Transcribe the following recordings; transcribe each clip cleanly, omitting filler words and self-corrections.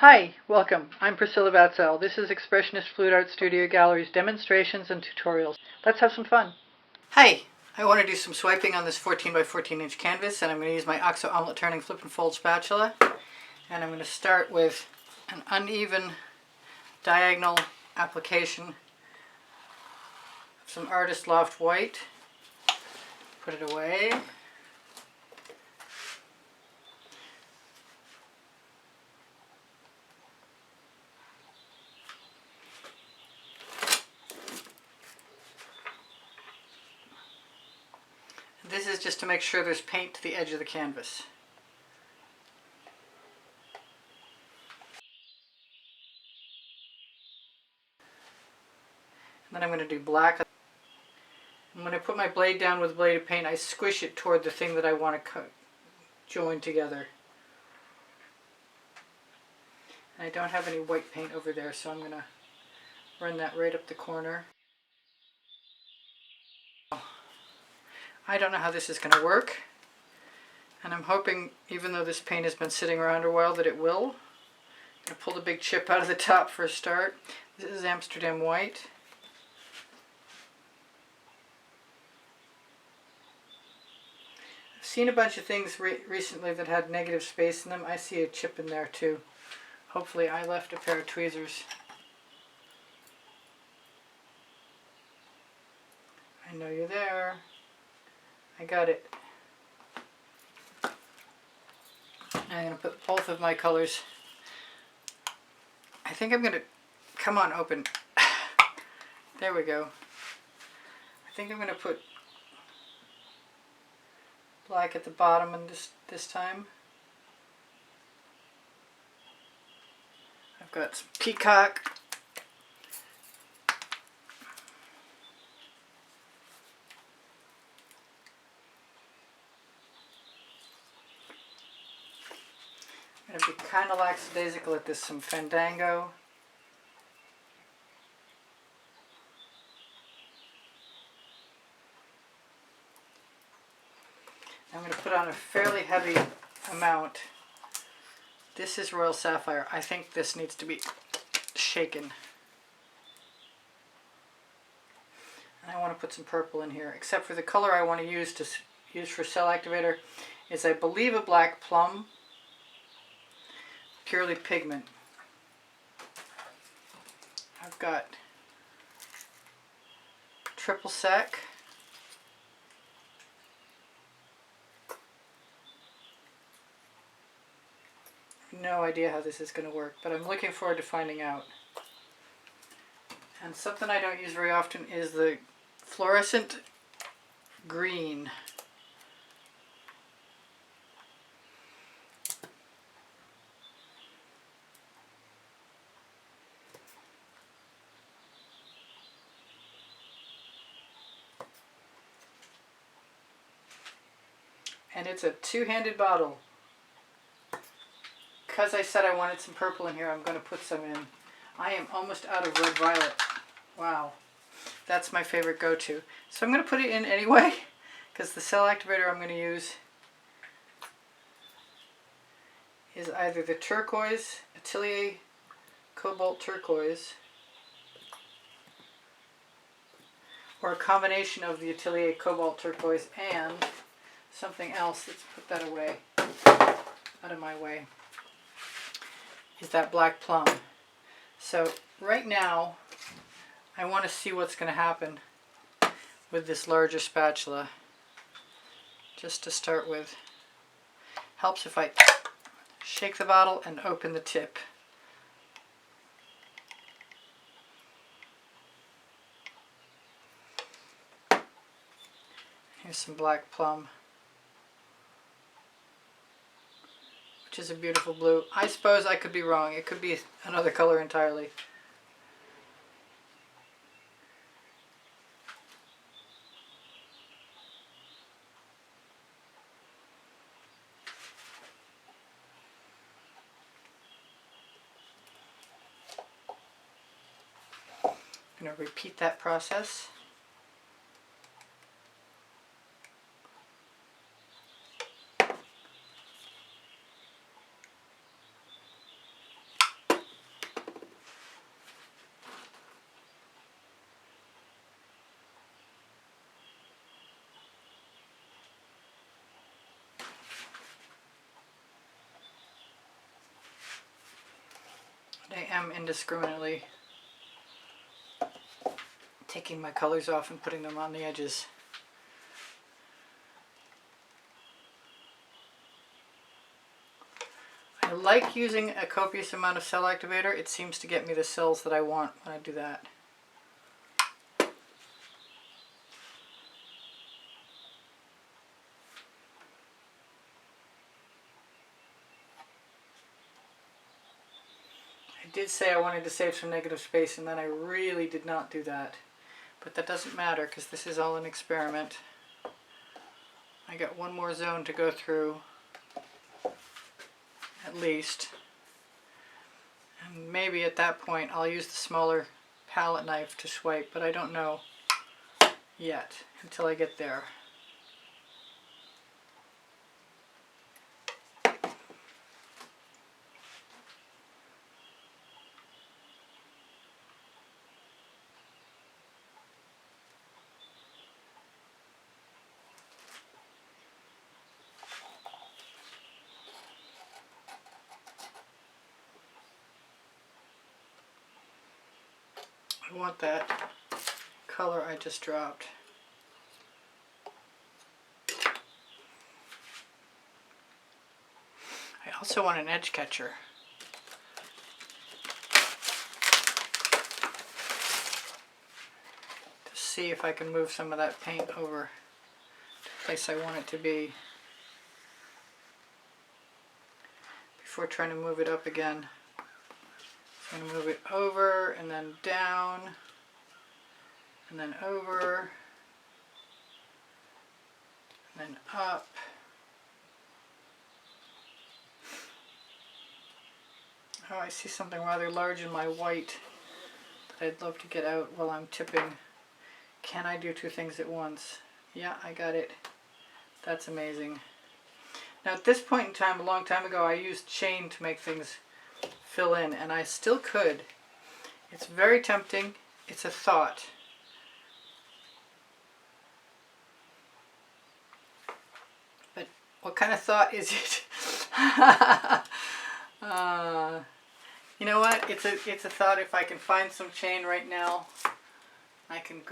Hi, welcome. I'm Priscilla Batzell. This is Expressionist Fluid Art Studio Gallery's demonstrations and tutorials. Let's have some fun. Hi, I want to do some swiping on this 14 by 14 inch canvas, and I'm going to use my OXO omelet turning flip and fold spatula. And I'm going to start with an uneven diagonal application of some Artist Loft White. Put it away. This is just to make sure there's paint to the edge of the canvas. And then I'm going to do black. And when I put my blade down with a blade of paint, I squish it toward the thing that I want to join together. And I don't have any white paint over there, so I'm going to run that right up the corner. I don't know how this is going to work, and I'm hoping, even though this paint has been sitting around a while, that it will. I'm going to pull the big chip out of the top for a start. This is Amsterdam White. I've seen a bunch of things recently that had negative space in them. I see a chip in there too. Hopefully I left a pair of tweezers. I know you're there. I got it. I'm going to put both of my colors. I think I'm going to, come on, open. There we go. I think I'm going to put black at the bottom and this time. I've got some Peacock. I'm going to be kind of lackadaisical at this, some Fandango. I'm going to put on a fairly heavy amount. This is Royal Sapphire. I think this needs to be shaken. And I want to put some purple in here, except for the color I want to use for cell activator is, I believe, a black plum. Purely pigment. I've got triple sec. No idea how this is going to work, but I'm looking forward to finding out. And something I don't use very often is the fluorescent green. And it's a two-handed bottle. Because I said I wanted some purple in here, I'm going to put some in. I am almost out of red violet. Wow. That's my favorite go-to. So I'm going to put it in anyway, because the cell activator I'm going to use is either the turquoise, Atelier Cobalt Turquoise, or a combination of the Atelier Cobalt Turquoise and something else. Let's put that away, out of my way, is that black plum. So right now I want to see what's going to happen with this larger spatula. Just to start with, helps if I shake the bottle and open the tip. Here's some black plum, which is a beautiful blue. I suppose I could be wrong. It could be another color entirely. I'm going to repeat that process. am indiscriminately taking my colors off and putting them on the edges. I like using a copious amount of cell activator. It seems to get me the cells that I want when I do that. I did say I wanted to save some negative space, and then I really did not do that. But that doesn't matter because this is all an experiment. I got one more zone to go through, at least. And maybe at that point I'll use the smaller palette knife to swipe, but I don't know yet until I get there. I want that color I just dropped. I also want an edge catcher. To see if I can move some of that paint over to the place I want it to be before trying to move it up again. I'm going to move it over and then down and then over and then up. Oh, I see something rather large in my white that I'd love to get out while I'm tipping. Can I do two things at once? Yeah, I got it. That's amazing. Now at this point in time, a long time ago, I used chain to make things fill in, and I still could. It's very tempting. It's a thought. But what kind of thought is it? You know what? It's a thought. If I can find some chain right now, I can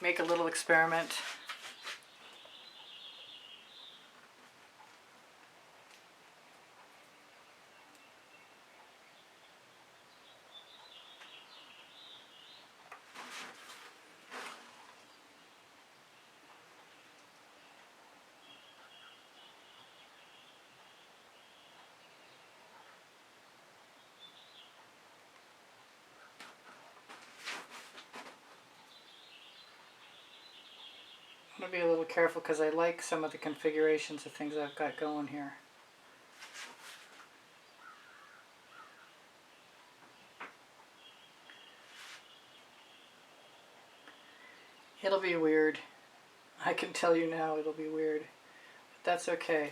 make a little experiment. I'm going to be a little careful because I like some of the configurations of things I've got going here. It'll be weird. I can tell you now it'll be weird. But that's okay.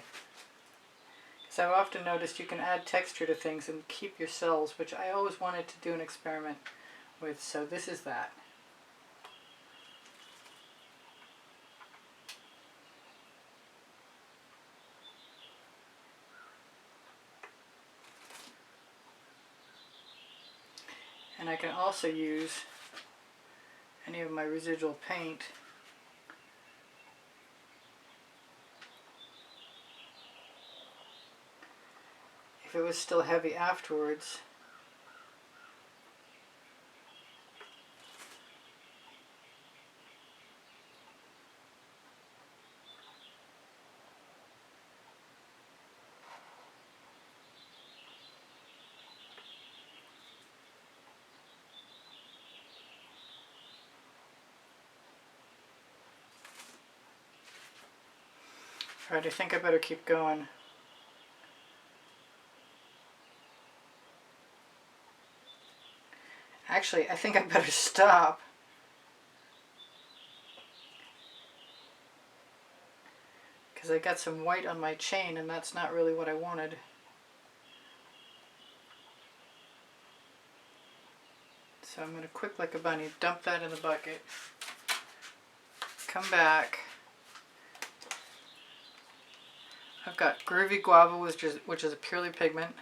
Because I've often noticed you can add texture to things and keep your cells, which I always wanted to do an experiment with. So this is that. And I can also use any of my residual paint if it was still heavy afterwards. Alright, I think I better keep going. Actually, I think I better stop. Because I got some white on my chain and that's not really what I wanted. So I'm going to quick like a bunny, dump that in the bucket, come back. I've got Groovy Guava, which is a purely pigment.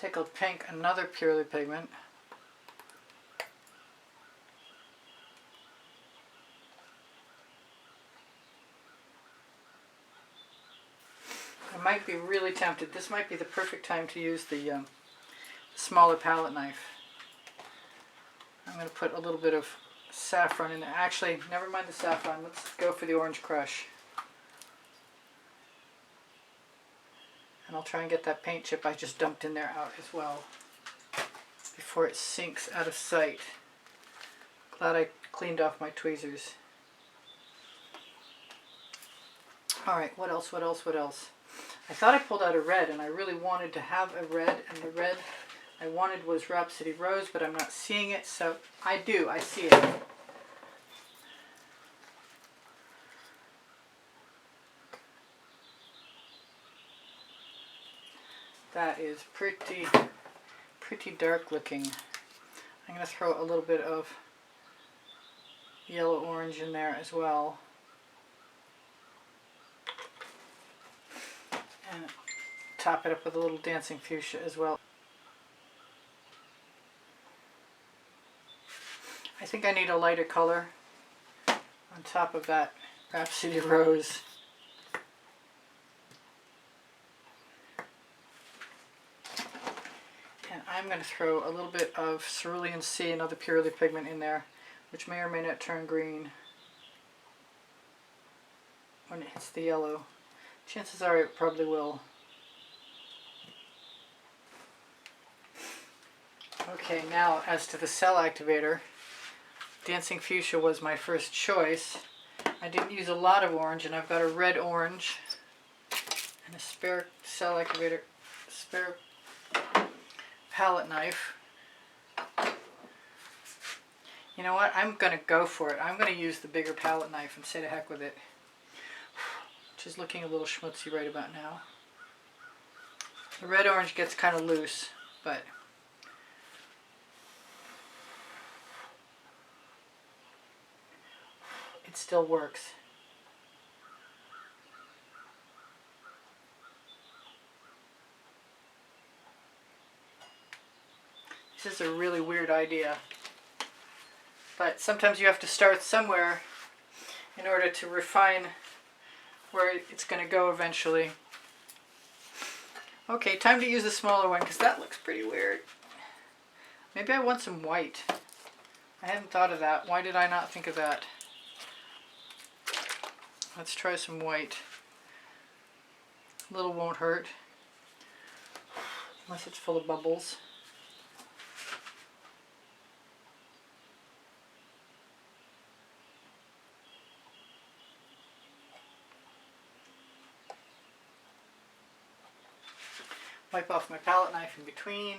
Tickled Pink, another purely pigment. I might be really tempted. This might be the perfect time to use the smaller palette knife. I'm going to put a little bit of saffron in there. Actually, never mind the saffron. Let's go for the orange crush. And I'll try and get that paint chip I just dumped in there out as well before it sinks out of sight. Glad I cleaned off my tweezers. Alright, what else, what else, what else? I thought I pulled out a red, and I really wanted to have a red, and the red I wanted was Rhapsody Rose, but I'm not seeing it, so I do, I see it. That is pretty dark looking. I'm going to throw a little bit of yellow orange in there as well. And top it up with a little dancing fuchsia as well. I think I need a lighter color on top of that Rhapsody Rose. And I'm going to throw a little bit of Cerulean C, another purely pigment in there, which may or may not turn green when it hits the yellow. Chances are it probably will. Okay, now as to the cell activator, Dancing Fuchsia was my first choice. I didn't use a lot of orange, and I've got a red orange and a spare cell activator, spare palette knife. You know what? I'm going to go for it. I'm going to use the bigger palette knife and say to heck with it. Which is looking a little schmutzy right about now. The red orange gets kind of loose, but it still works. This is a really weird idea, but sometimes you have to start somewhere in order to refine where it's going to go eventually. Okay, time to use the smaller one because that looks pretty weird. Maybe I want some white. I hadn't thought of that. Why did I not think of that? Let's try some white. A little won't hurt, unless it's full of bubbles. Wipe off my palette knife in between.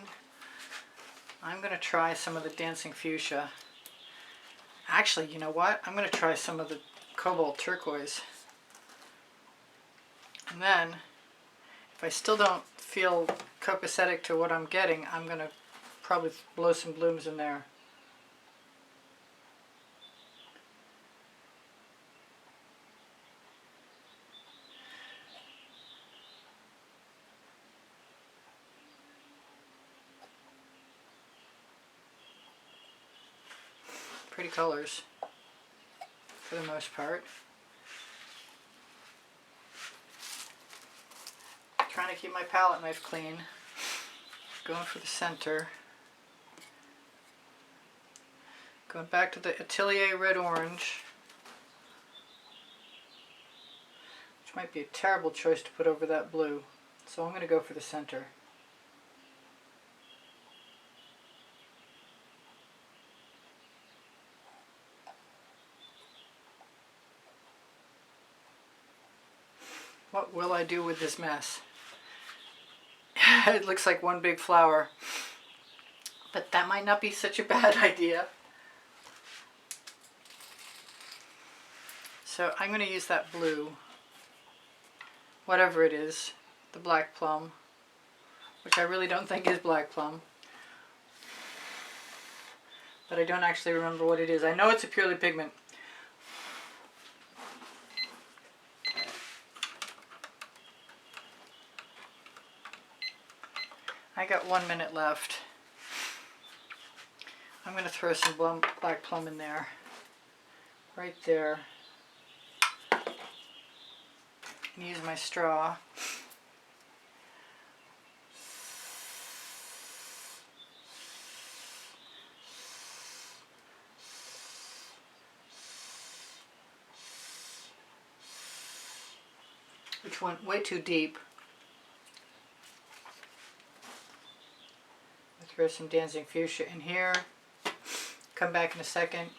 I'm going to try some of the Dancing Fuchsia. Actually, you know what? I'm going to try some of the Cobalt Turquoise. And then, if I still don't feel copacetic to what I'm getting, I'm going to probably blow some blooms in there. Pretty colors for the most part. Trying to keep my palette knife clean. Going for the center. Going back to the Atelier Red Orange, which might be a terrible choice to put over that blue. So I'm going to go for the center. What will I do with this mess? It looks like one big flower, but that might not be such a bad idea. So I'm going to use that blue, whatever it is, the black plum, which I really don't think is black plum, but I don't actually remember what it is. I know it's a purely pigment. I got 1 minute left. I'm going to throw some black plum in there. Right there. And use my straw. Which went way too deep. I'll throw some dancing fuchsia in here. Come back in a second.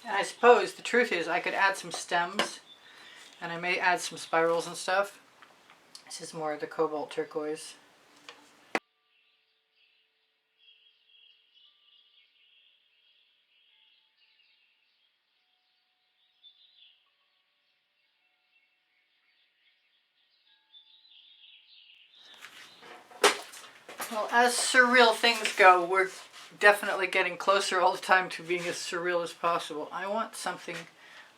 And I suppose the truth is I could add some stems, and I may add some spirals and stuff. This is more of the cobalt turquoise. Well, as surreal things go, we're definitely getting closer all the time to being as surreal as possible. I want something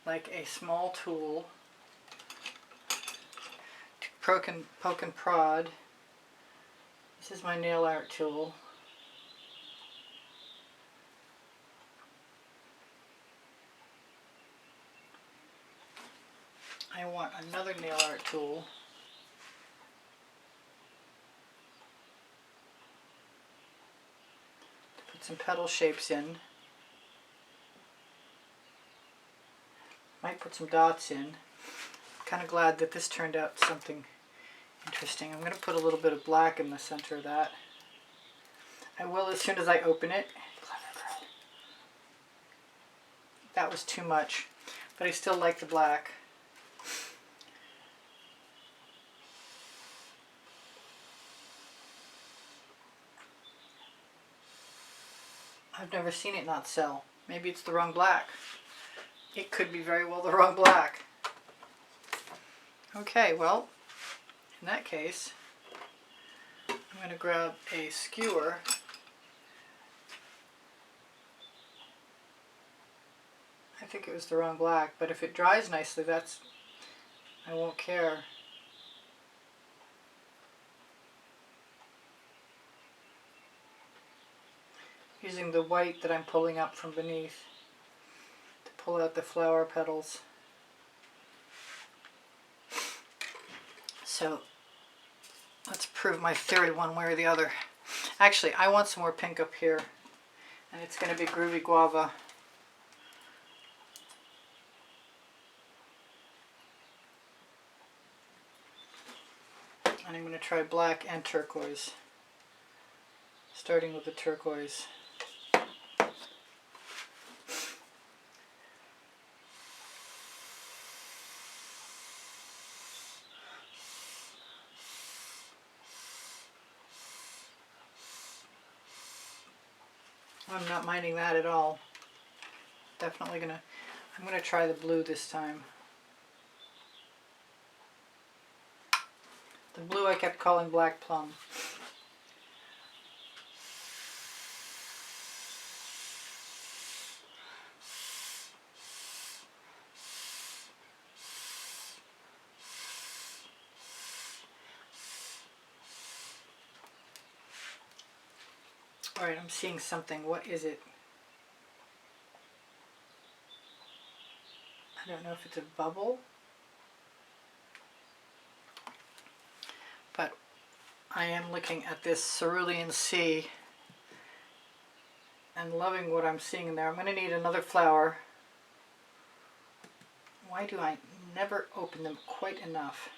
like a small tool to poke and prod. This is my nail art tool. I want another nail art tool. Some petal shapes in. Might put some dots in. Kind of glad that this turned out something interesting. I'm going to put a little bit of black in the center of that. I will as soon as I open it. That was too much, but I still like the black. I've never seen it not sell. Maybe it's the wrong black. It could be very well the wrong black. Okay, well, in that case, I'm going to grab a skewer. I think it was the wrong black, but if it dries nicely, I won't care. Using the white that I'm pulling up from beneath to pull out the flower petals. So let's prove my theory one way or the other. Actually, I want some more pink up here, and it's going to be Groovy Guava. And I'm going to try black and turquoise, starting with the turquoise. I'm not minding that at all. Definitely I'm gonna try the blue this time. The blue I kept calling black plum. Alright, I'm seeing something. What is it? I don't know if it's a bubble, but I am looking at this Cerulean Sea and loving what I'm seeing in there. I'm going to need another flower. Why do I never open them quite enough?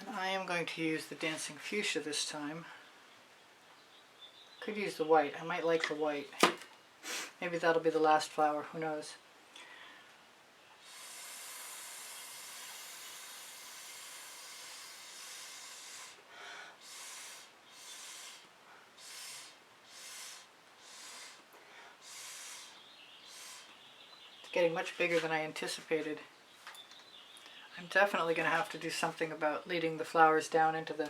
And I am going to use the Dancing Fuchsia this time. Could use the white. I might like the white. Maybe that'll be the last flower. Who knows? It's getting much bigger than I anticipated. I'm definitely going to have to do something about leading the flowers down into the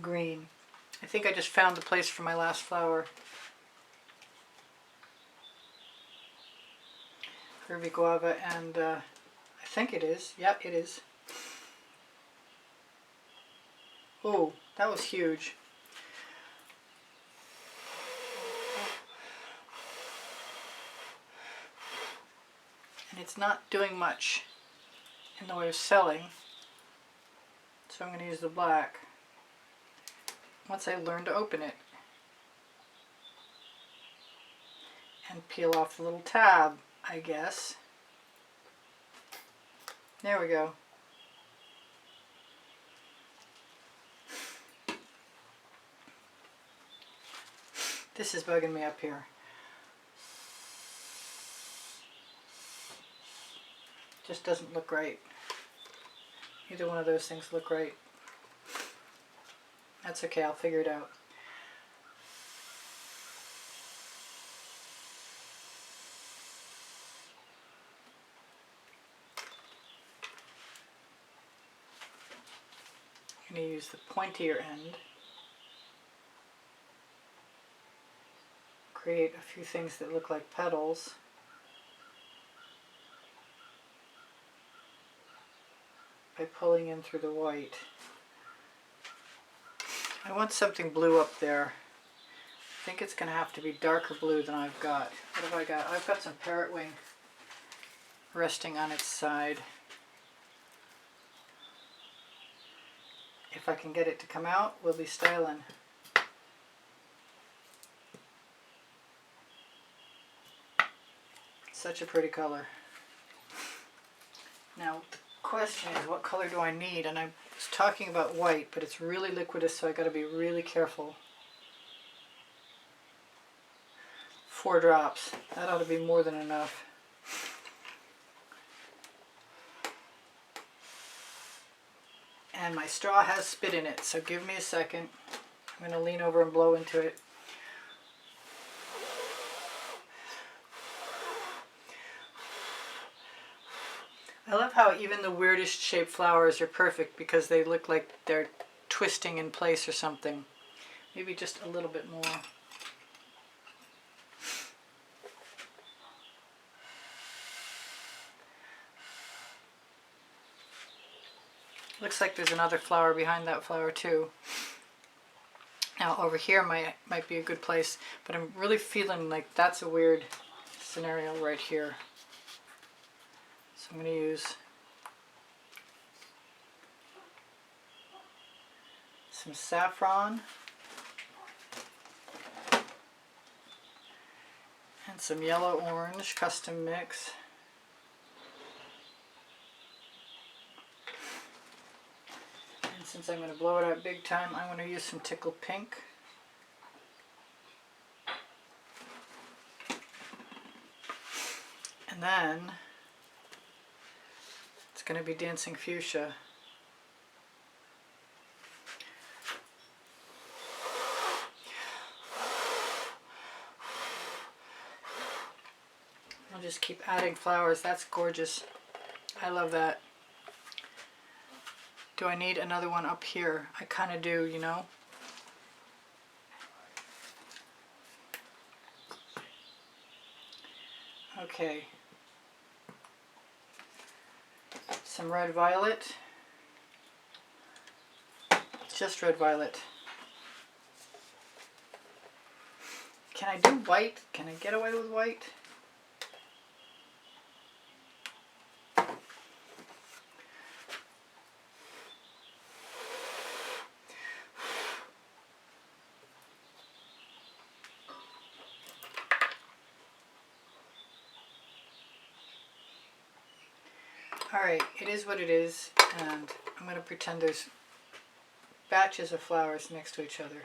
green. I think I just found the place for my last flower. Groovy Guava, and I think it is. Yeah, it is. Oh, that was huge. And it's not doing much in the way of selling, so I'm going to use the black once I learn to open it. And peel off the little tab, I guess. There we go. This is bugging me up here. Just doesn't look right. Either one of those things look right. That's okay, I'll figure it out. I'm going to use the pointier end. Create a few things that look like petals. By pulling in through the white. I want something blue up there. I think it's going to have to be darker blue than I've got. What have I got? I've got some parrot wing resting on its side. If I can get it to come out, we'll be styling. Such a pretty color. Now the question is, what color do I need? And I was talking about white, but it's really liquidous, so I got to be really careful. 4 drops. That ought to be more than enough. And my straw has spit in it, so give me a second. I'm going to lean over and blow into it. I love how even the weirdest shaped flowers are perfect because they look like they're twisting in place or something. Maybe just a little bit more. Looks like there's another flower behind that flower too. Now over here might be a good place, but I'm really feeling like that's a weird scenario right here. So I'm going to use some saffron and some yellow-orange custom mix. And since I'm going to blow it out big time, I want to use some Tickled Pink. And then it's going to be Dancing Fuchsia. I'll just keep adding flowers. That's gorgeous. I love that. Do I need another one up here? I kind of do, you know. Okay. Some red violet. Just red violet. Can I do white? Can I get away with white? Alright, it is what it is, and I'm going to pretend there's batches of flowers next to each other.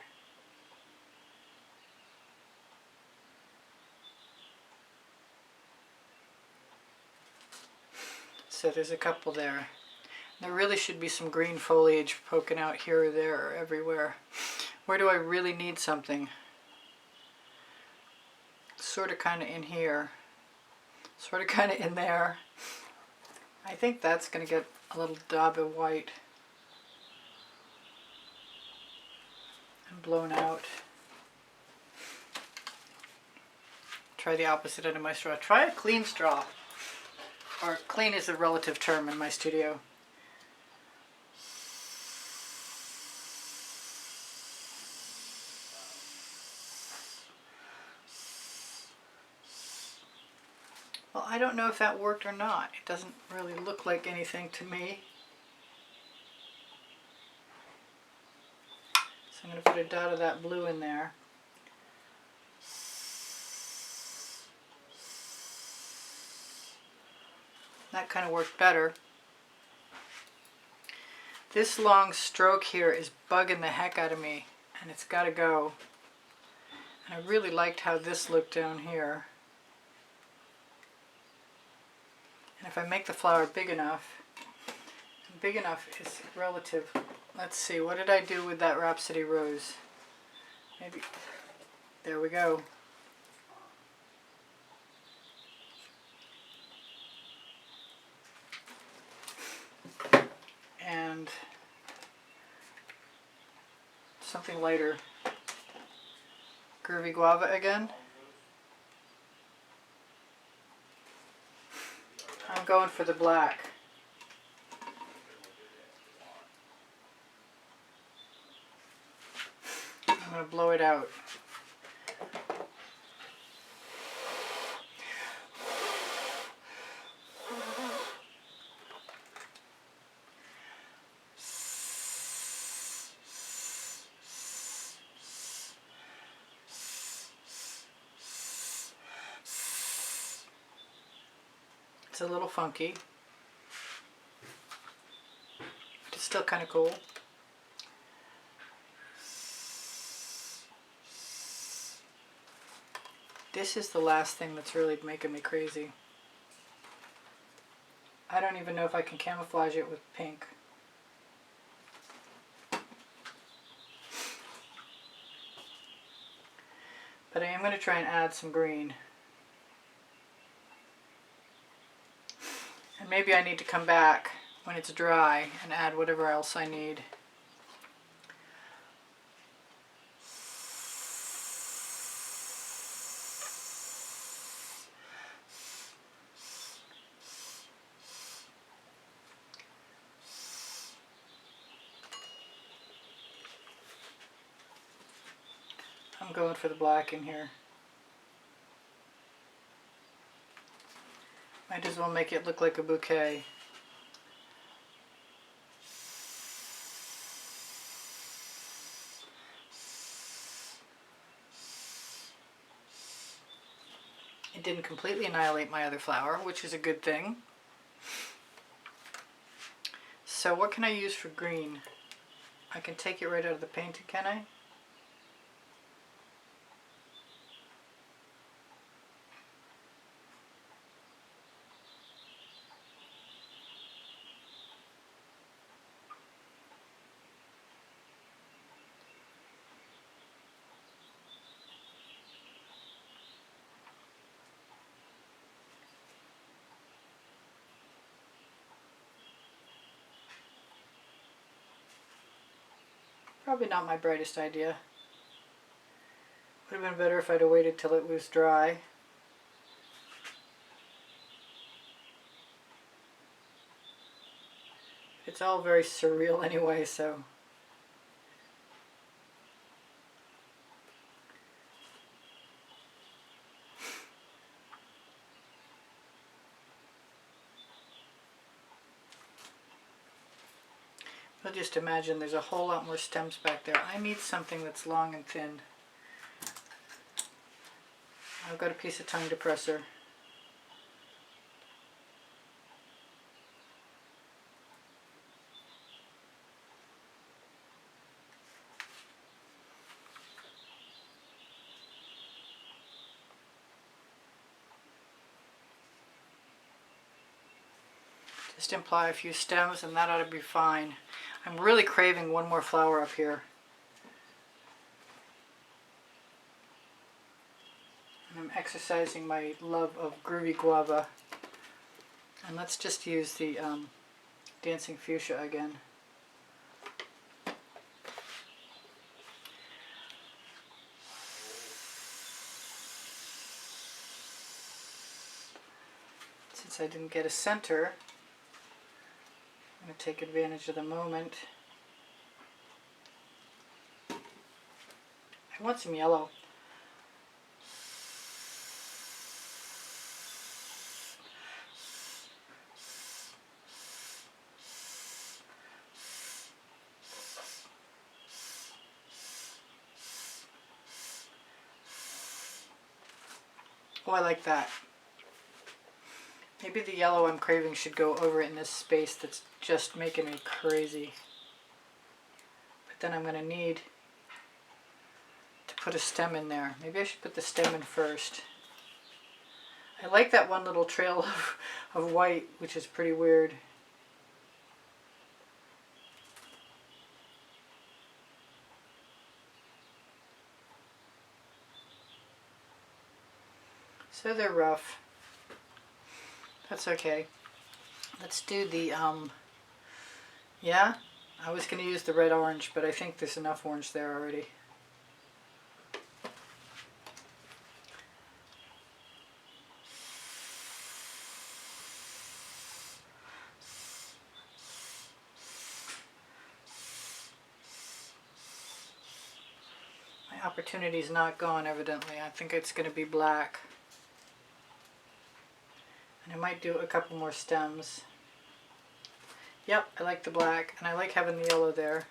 So there's a couple there. There really should be some green foliage poking out here or there or everywhere. Where do I really need something? Sort of kind of in here. Sort of kind of in there. I think that's going to get a little dab of white and blown out. Try the opposite end of my straw. Try a clean straw. or clean is a relative term in my studio. Well, I don't know if that worked or not. It doesn't really look like anything to me. So I'm going to put a dot of that blue in there. That kind of worked better. This long stroke here is bugging the heck out of me, and it's got to go. And I really liked how this looked down here. And if I make the flower big enough is relative. Let's see, what did I do with that Rhapsody rose? Maybe, there we go. And something lighter. Groovy Guava again. I'm going for the black. I'm going to blow it out. It's a little funky, but it's still kind of cool. This is the last thing that's really making me crazy. I don't even know if I can camouflage it with pink. But I am going to try and add some green. And maybe I need to come back when it's dry and add whatever else I need. I'm going for the black in here. Might as well make it look like a bouquet. It didn't completely annihilate my other flower, which is a good thing. So what can I use for green? I can take it right out of the painting, can I? Probably not my brightest idea. Would have been better if I'd have waited till it was dry. It's all very surreal anyway, so. I'll just imagine there's a whole lot more stems back there. I need something that's long and thin. I've got a piece of tongue depressor. Just apply a few stems and that ought to be fine. I'm really craving one more flower up here. And I'm exercising my love of Groovy Guava. And let's just use the Dancing Fuchsia again. since I didn't get a center, I'm going to take advantage of the moment. I want some yellow. Oh, I like that. Maybe the yellow I'm craving should go over in this space that's just making me crazy. But then I'm going to need to put a stem in there. Maybe I should put the stem in first. I like that one little trail of white, which is pretty weird. So they're rough. That's okay. Let's do the, yeah, I was going to use the red-orange, but I think there's enough orange there already. My opportunity's not gone, evidently. I think it's going to be black. And I might do a couple more stems. Yep, I like the black, and I like having the yellow there.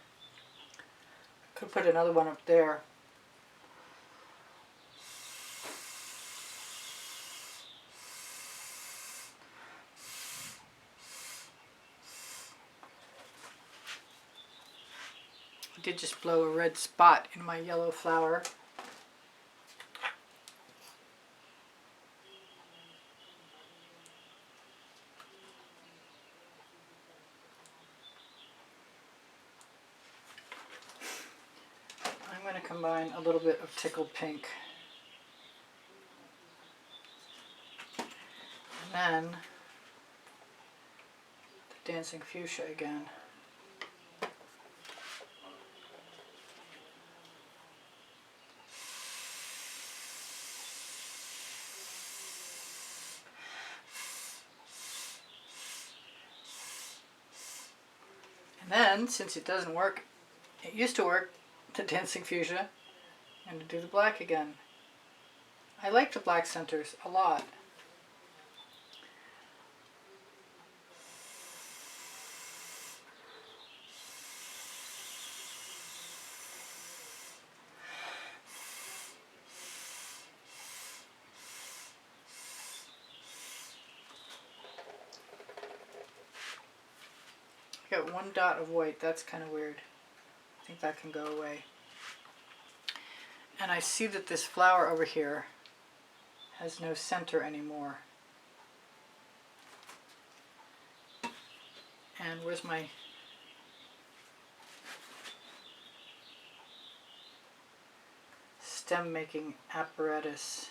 Could put another one up there. I did just blow a red spot in my yellow flower. I'm going to combine a little bit of tickled pink. And then the dancing fuchsia again. And then, since it doesn't work, it used to work, the dancing fuchsia, and to do the black again. I like the black centers a lot. I got one dot of white, that's kind of weird. I think that can go away. And I see that this flower over here has no center anymore. And where's my stem making apparatus?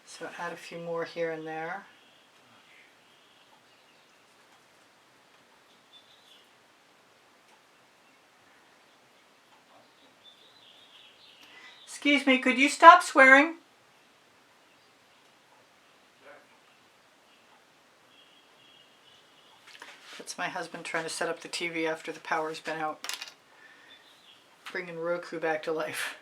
So add a few more here and there. Excuse me, could you stop swearing? That's my husband trying to set up the TV after the power's been out. Bringing Roku back to life.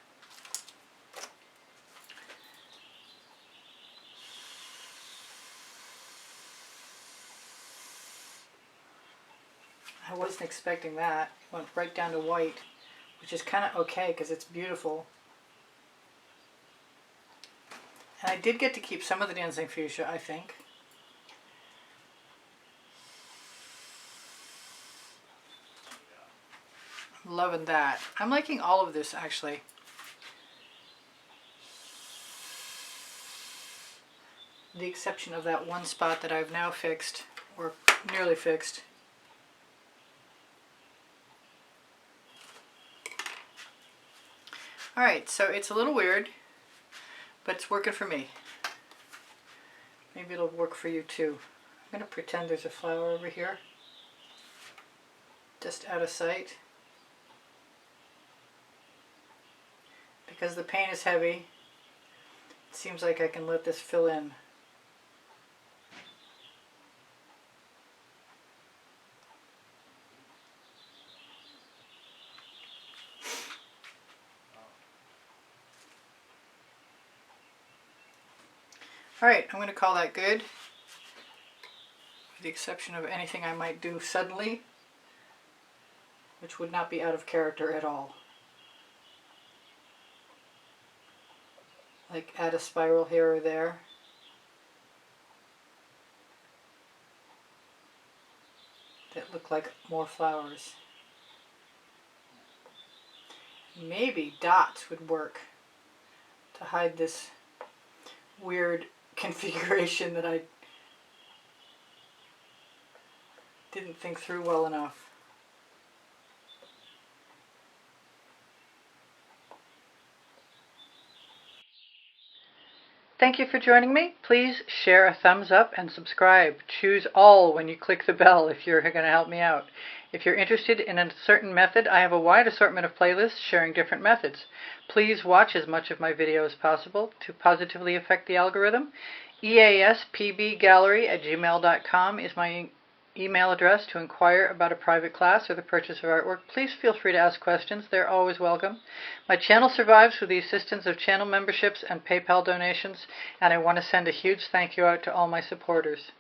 I wasn't expecting that. It went right down to white, which is kind of okay because it's beautiful. And I did get to keep some of the dancing fuchsia, I think. I'm loving that. I'm liking all of this, actually. The exception of that one spot that I've now fixed, or nearly fixed. Alright, so it's a little weird, but it's working for me. Maybe it'll work for you too. I'm going to pretend there's a flower over here, just out of sight. Because the paint is heavy, it seems like I can let this fill in. Alright, I'm going to call that good. With the exception of anything I might do suddenly, which would not be out of character at all. Like add a spiral here or there. That look like more flowers. Maybe dots would work to hide this weird configuration that I didn't think through well enough. Thank you for joining me. Please share a thumbs up and subscribe. Choose all when you click the bell if you're going to help me out. If you're interested in a certain method, I have a wide assortment of playlists sharing different methods. Please watch as much of my video as possible to positively affect the algorithm. easpbgallery@gmail.com is my email address to inquire about a private class or the purchase of artwork. Please feel free to ask questions. They're always welcome. My channel survives with the assistance of channel memberships and PayPal donations, and I want to send a huge thank you out to all my supporters.